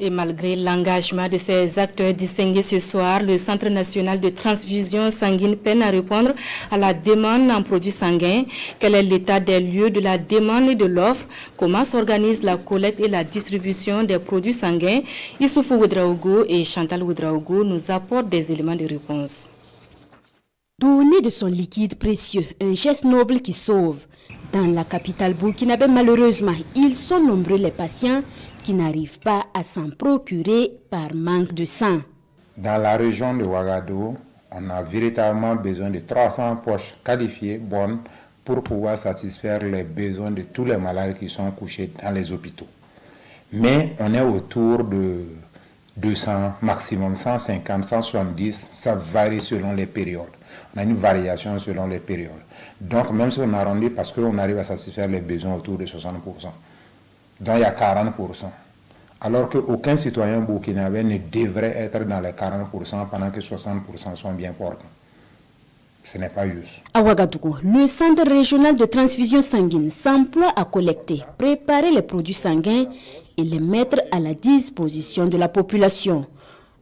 Et malgré l'engagement de ces acteurs distingués ce soir, le Centre national de transfusion sanguine peine à répondre à la demande en produits sanguins. Quel est l'état des lieux de la demande et de l'offre? Comment s'organise la collecte et la distribution des produits sanguins? Issoufou Ouedraogo et Chantal Ouedraogo nous apportent des éléments de réponse. Donner de son liquide précieux, un geste noble qui sauve. Dans la capitale burkinabé, malheureusement, ils sont nombreux les patients qui n'arrivent pas à s'en procurer par manque de sang. Dans la région de Ouagadougou, on a véritablement besoin de 300 poches qualifiées, bonnes, pour pouvoir satisfaire les besoins de tous les malades qui sont couchés dans les hôpitaux. Mais on est autour de 200, maximum 150, 170, ça varie selon les périodes. On a une variation selon les périodes. Donc même si on arrondit, parce qu'on arrive à satisfaire les besoins autour de 60%. Donc il y a 40%. Alors qu'aucun citoyen burkinabé ne devrait être dans les 40% pendant que 60% sont bien portants. Ce n'est pas juste. À Ouagadougou, le Centre régional de transfusion sanguine s'emploie à collecter, préparer les produits sanguins et les mettre à la disposition de la population.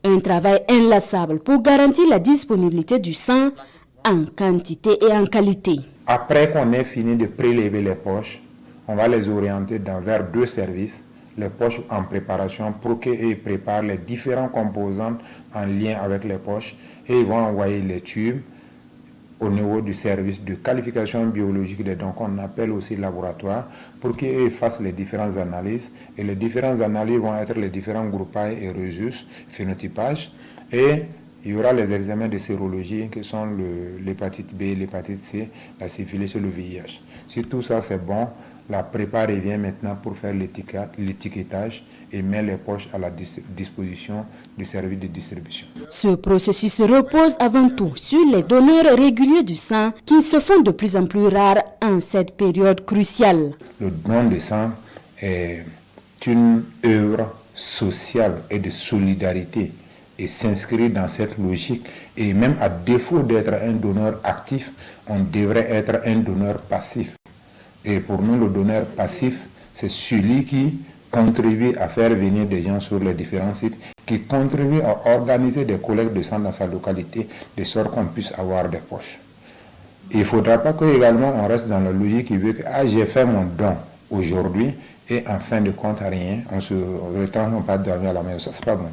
Un travail inlassable pour garantir la disponibilité du sang en quantité et en qualité. Après qu'on ait fini de prélever les poches, on va les orienter vers 2 services, les poches en préparation pour qu'ils préparent les différents composants en lien avec les poches et ils vont envoyer les tubes au niveau du service de qualification biologique des dons qu'on appelle aussi laboratoire pour qu'ils fassent les différentes analyses et les différentes analyses vont être les différents groupages et registres, phénotypage et il y aura les examens de sérologie qui sont l'hépatite B, l'hépatite C, la syphilis et le VIH. Si tout ça c'est bon, la prépa revient maintenant pour faire l'étiquetage et met les poches à la disposition du service de distribution. Ce processus repose avant tout sur les donneurs réguliers du sang qui se font de plus en plus rares en cette période cruciale. Le don de sang est une œuvre sociale et de solidarité et s'inscrit dans cette logique et même à défaut d'être un donneur actif, on devrait être un donneur passif. Et pour nous, le donneur passif, c'est celui qui contribue à faire venir des gens sur les différents sites, qui contribue à organiser des collectes de sang dans sa localité, de sorte qu'on puisse avoir des poches. Il ne faudra pas qu'également on reste dans la logique qui veut que j'ai fait mon don aujourd'hui et en fin de compte, rien, on se retrouve, on pas dormir à la maison, ça c'est pas bon.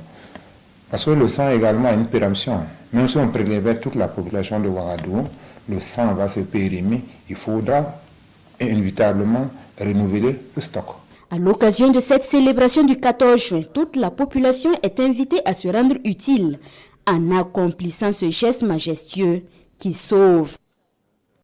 Parce que le sang également a une péremption. Même si on prélevait toute la population de Ouagadougou, le sang va se périmer, il faudra inévitablement renouveler le stock. À l'occasion de cette célébration du 14 juin, toute la population est invitée à se rendre utile en accomplissant ce geste majestueux qui sauve.